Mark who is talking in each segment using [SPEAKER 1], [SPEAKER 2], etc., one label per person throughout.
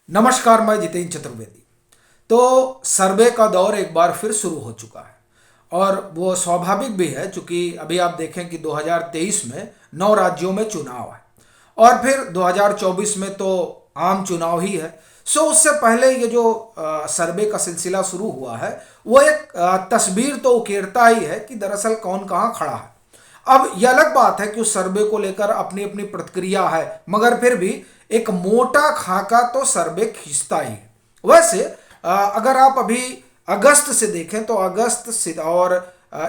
[SPEAKER 1] नमस्कार, मैं जितेंद्र चतुर्वेदी। तो सर्वे का दौर एक बार फिर शुरू हो चुका है और वो स्वाभाविक भी है, क्योंकि अभी आप देखें कि 2023 में 9 राज्यों में चुनाव है और फिर 2024 में तो आम चुनाव ही है। सो उससे पहले ये जो सर्वे का सिलसिला शुरू हुआ है वो एक तस्वीर तो उकेरता ही है कि दरअसल कौन कहाँ खड़ा है। अब यह अलग बात है कि उस सर्वे को लेकर अपनी अपनी प्रतिक्रिया है, मगर फिर भी एक मोटा खाका तो सर्वे खींचता ही है। वैसे अगर आप अभी अगस्त से देखें तो अगस्त से और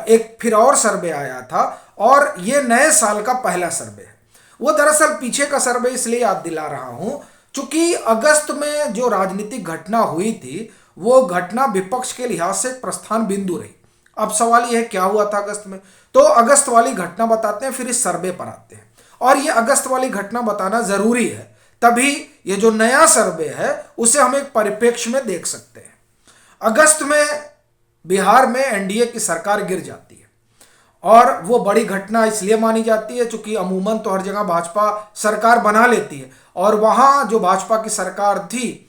[SPEAKER 1] एक फिर और सर्वे आया था और ये नए साल का पहला सर्वे है। वो दरअसल पीछे का सर्वे इसलिए याद दिला रहा हूं क्योंकि अगस्त में जो राजनीतिक घटना हुई थी वो घटना विपक्ष के लिहाज से एक प्रस्थान बिंदु रही। अब सवाल यह है क्या हुआ था अगस्त में, तो अगस्त वाली घटना बताते हैं फिर इस सर्वे पर आते हैं। और ये अगस्त वाली घटना बताना जरूरी है, तभी ये जो नया सर्वे है उसे हम एक परिप्रेक्ष्य में देख सकते हैं। अगस्त में बिहार में एनडीए की सरकार गिर जाती है और वो बड़ी घटना इसलिए मानी जाती है क्योंकि अमूमन तो हर जगह भाजपा सरकार बना लेती है और वहां जो भाजपा की सरकार थी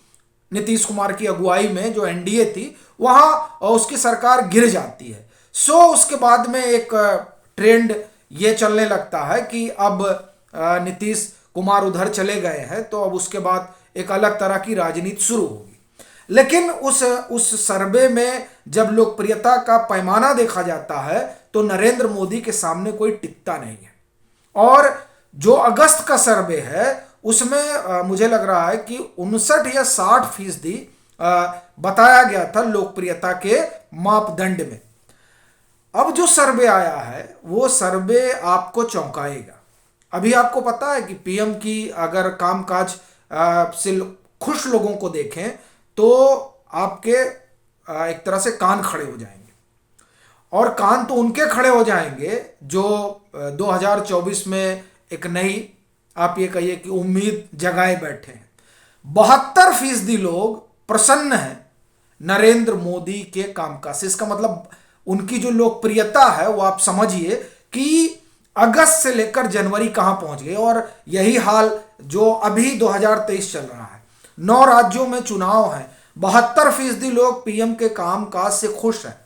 [SPEAKER 1] नीतीश कुमार की अगुवाई में जो एनडीए थी वहां उसकी सरकार गिर जाती है। सो उसके बाद में एक ट्रेंड ये चलने लगता है कि अब नीतीश कुमार उधर चले गए हैं तो अब उसके बाद एक अलग तरह की राजनीति शुरू होगी। लेकिन उस सर्वे में जब लोकप्रियता का पैमाना देखा जाता है तो नरेंद्र मोदी के सामने कोई टिकता नहीं है। और जो अगस्त का सर्वे है उसमें मुझे लग रहा है कि 59 या 60% बताया गया था लोकप्रियता के मापदंड में। अब जो सर्वे आया है वो सर्वे आपको चौंकाएगा। अभी आपको पता है कि पीएम की अगर कामकाज से खुश लोगों को देखें तो आपके एक तरह से कान खड़े हो जाएंगे। और कान तो उनके खड़े हो जाएंगे जो 2024 में एक नई, आप ये कहिए कि उम्मीद जगाए बैठे हैं। 72% लोग प्रसन्न हैं नरेंद्र मोदी के कामकाज से। इसका मतलब उनकी जो लोकप्रियता है वो आप समझिए कि अगस्त से लेकर जनवरी कहां पहुंच गए। और यही हाल जो अभी 2023 चल रहा है, 9 राज्यों में चुनाव है, 72% लोग पीएम के कामकाज से खुश हैं।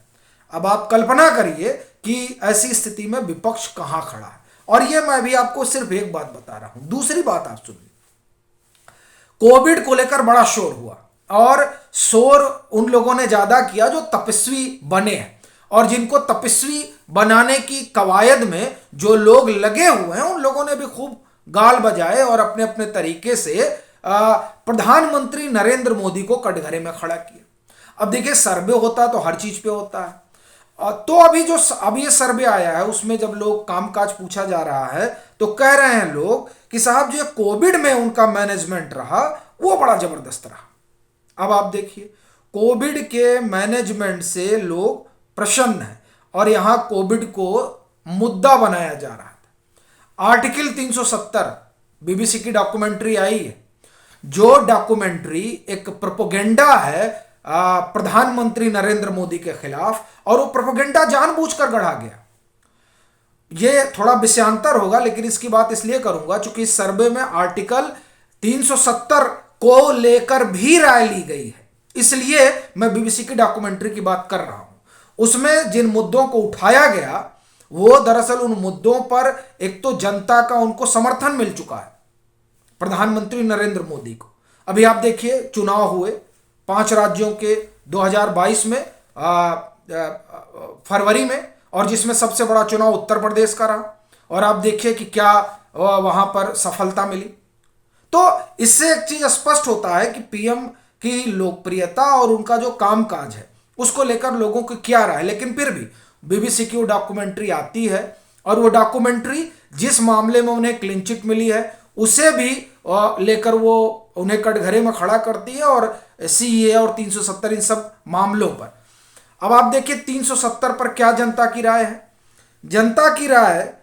[SPEAKER 1] अब आप कल्पना करिए कि ऐसी स्थिति में विपक्ष कहां खड़ा है। और ये मैं भी आपको सिर्फ एक बात बता रहा हूं, दूसरी बात आप सुनिए। कोविड को लेकर बड़ा शोर हुआ और शोर उन लोगों ने ज्यादा किया जो तपस्वी बने हैं, और जिनको तपस्वी बनाने की कवायद में जो लोग लगे हुए हैं उन लोगों ने भी खूब गाल बजाए और अपने अपने तरीके से प्रधानमंत्री नरेंद्र मोदी को कटघरे में खड़ा किया। अब देखिए, सर्वे होता तो हर चीज पे होता है। तो अभी ये सर्वे आया है उसमें जब लोग कामकाज पूछा जा रहा है तो कह रहे हैं लोग कि साहब जो कोविड में उनका मैनेजमेंट रहा वो बड़ा जबरदस्त रहा। अब आप देखिए, कोविड के मैनेजमेंट से लोग प्रसन्न हैं और यहां कोविड को मुद्दा बनाया जा रहा था। आर्टिकल 370 बीबीसी की डॉक्यूमेंट्री आई है, जो डॉक्यूमेंट्री एक प्रोपोगेंडा है प्रधानमंत्री नरेंद्र मोदी के खिलाफ, और वो प्रोपोगेंडा जानबूझकर गढ़ा गया। ये थोड़ा विषयांतर होगा लेकिन इसकी बात इसलिए करूंगा क्योंकि इस सर्वे में आर्टिकल 370 को लेकर भी राय ली गई है, इसलिए मैं बीबीसी की डॉक्यूमेंट्री की बात कर रहा हूं। उसमें जिन मुद्दों को उठाया गया वो दरअसल उन मुद्दों पर एक तो जनता का उनको समर्थन मिल चुका है प्रधानमंत्री नरेंद्र मोदी को। अभी आप देखिए, चुनाव हुए 5 राज्यों के 2022 में फरवरी में, और जिसमें सबसे बड़ा चुनाव उत्तर प्रदेश का रहा, और आप देखिए कि क्या वहां पर सफलता मिली। तो इससे एक चीज स्पष्ट होता है कि पीएम की लोकप्रियता और उनका जो कामकाज है उसको लेकर लोगों की क्या राय है। लेकिन फिर भी बीबीसी की वो डॉक्यूमेंट्री आती है और वो डॉक्यूमेंट्री जिस मामले में उन्हें क्लीन चिट मिली है उसे भी लेकर वो उन्हें कटघरे में खड़ा करती है, और सीए और 370 इन सब मामलों पर। अब आप देखिए 370 पर क्या जनता की राय है। जनता की राय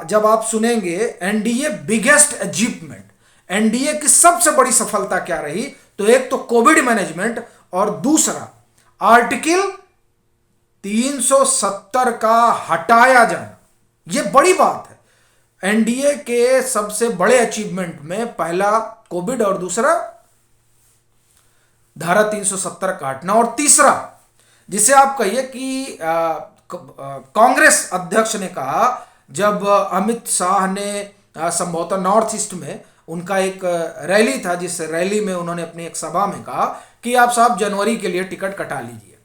[SPEAKER 1] जब आप सुनेंगे एनडीए बिगेस्ट अचीवमेंट, एनडीए की सबसे बड़ी सफलता क्या रही, तो एक तो कोविड मैनेजमेंट और दूसरा आर्टिकल 370 का हटाया जाना। यह बड़ी बात है। एनडीए के सबसे बड़े अचीवमेंट में पहला कोविड और दूसरा धारा 370 काटना, और तीसरा जिसे आप कहिए कि कांग्रेस अध्यक्ष ने कहा जब अमित शाह ने संभवतः नॉर्थ ईस्ट में उनका एक रैली था, जिस रैली में उन्होंने अपनी एक सभा में कहा कि आप साहब जनवरी के लिए टिकट कटा लीजिए।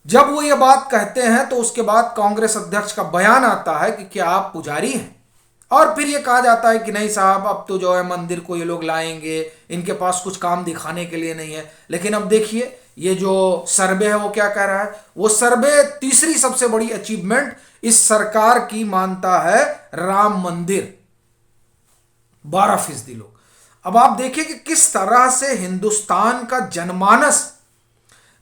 [SPEAKER 1] जब वो ये बात कहते हैं तो उसके बाद कांग्रेस अध्यक्ष का बयान आता है कि क्या आप पुजारी हैं, और फिर ये कहा जाता है कि नहीं साहब, अब तो जो है मंदिर को ये लोग लाएंगे, इनके पास कुछ काम दिखाने के लिए नहीं है। लेकिन अब देखिए ये जो सर्वे है वो क्या कह रहा है, वो सर्वे तीसरी सबसे बड़ी अचीवमेंट इस सरकार की मानता है राम मंदिर, 12% लोग। अब आप देखिए कि किस तरह से हिंदुस्तान का जनमानस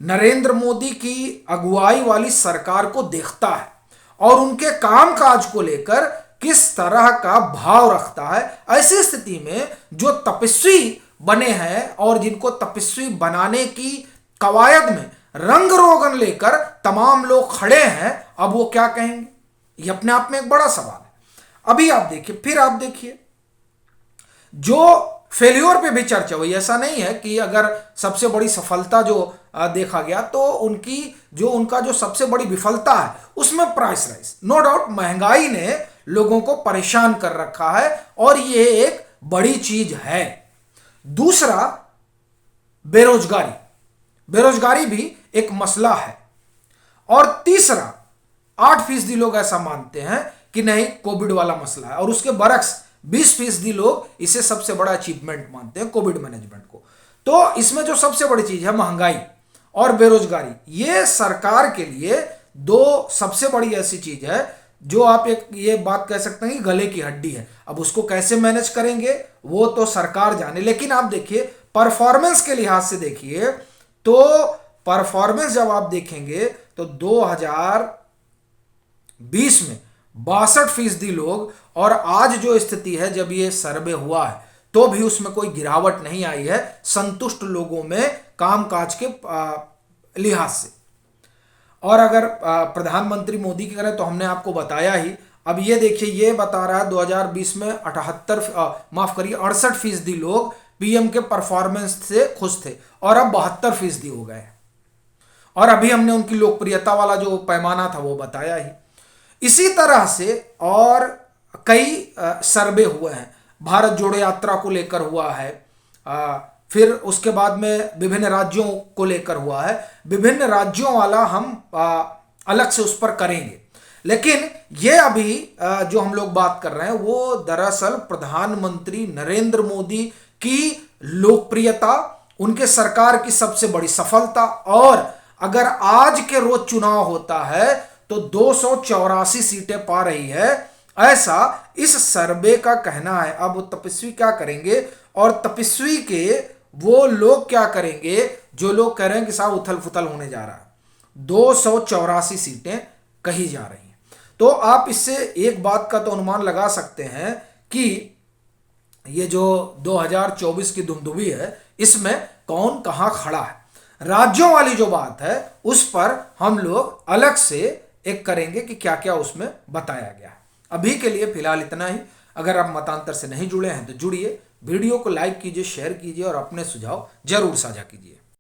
[SPEAKER 1] नरेंद्र मोदी की अगुवाई वाली सरकार को देखता है और उनके कामकाज को लेकर किस तरह का भाव रखता है। ऐसी स्थिति में जो तपस्वी बने हैं और जिनको तपस्वी बनाने की कवायद में रंग रोगन लेकर तमाम लोग खड़े हैं, अब वो क्या कहेंगे, ये अपने आप में एक बड़ा सवाल है। अभी आप देखिए, फिर आप देखिए जो फेल्योर पे भी चर्चा हुई। ऐसा नहीं है कि अगर सबसे बड़ी सफलता जो देखा गया तो उनका जो सबसे बड़ी विफलता है उसमें प्राइस राइज, नो डाउट महंगाई ने लोगों को परेशान कर रखा है और ये एक बड़ी चीज है। दूसरा बेरोजगारी, बेरोजगारी भी एक मसला है। और तीसरा 8% लोग ऐसा मानते हैं कि नहीं कोविड वाला मसला है, और उसके बरक्स 20% लोग इसे सबसे बड़ा अचीवमेंट मानते हैं कोविड मैनेजमेंट को। तो इसमें जो सबसे बड़ी चीज है महंगाई और बेरोजगारी, ये सरकार के लिए दो सबसे बड़ी ऐसी चीज है जो आप एक ये बात कह सकते हैं कि गले की हड्डी है। अब उसको कैसे मैनेज करेंगे वो तो सरकार जाने, लेकिन आप देखिए परफॉर्मेंस के लिहाज से देखिए तो परफॉर्मेंस जब आप देखेंगे तो 2020 में 62% लोग, और आज जो स्थिति है जब ये सर्वे हुआ है तो भी उसमें कोई गिरावट नहीं आई है संतुष्ट लोगों में कामकाज के लिहाज से। और अगर प्रधानमंत्री मोदी की करें तो हमने आपको बताया ही। अब ये देखिए ये बता रहा है 2020 में 68% लोग पीएम के परफॉर्मेंस से खुश थे और अब 72% हो गए। और अभी हमने उनकी लोकप्रियता वाला जो पैमाना था वो बताया ही। इसी तरह से और कई सर्वे हुए हैं, भारत जोड़ो यात्रा को लेकर हुआ है, फिर उसके बाद में विभिन्न राज्यों को लेकर हुआ है। विभिन्न राज्यों वाला हम अलग से उस पर करेंगे, लेकिन ये अभी जो हम लोग बात कर रहे हैं वो दरअसल प्रधानमंत्री नरेंद्र मोदी की लोकप्रियता, उनके सरकार की सबसे बड़ी सफलता। और अगर आज के रोज चुनाव होता है तो 284 सीटें पा रही है, ऐसा इस सर्वे का कहना है। अब तपस्वी क्या करेंगे और तपस्वी के वो लोग क्या करेंगे जो लोग कह रहे हैं कि साहब उथल फुथल होने जा रहा है। 284 सीटें कही जा रही हैं। तो आप इससे एक बात का तो अनुमान लगा सकते हैं कि ये जो 2024 की धुंधुवी है इसमें कौन कहां खड़ा है। राज्यों वाली जो बात है उस पर हम लोग अलग से एक करेंगे कि क्या क्या उसमें बताया गया है। अभी के लिए फिलहाल इतना ही। अगर आप मतांतर से नहीं जुड़े हैं तो जुड़िए, वीडियो को लाइक कीजिए, शेयर कीजिए और अपने सुझाव जरूर साझा कीजिए।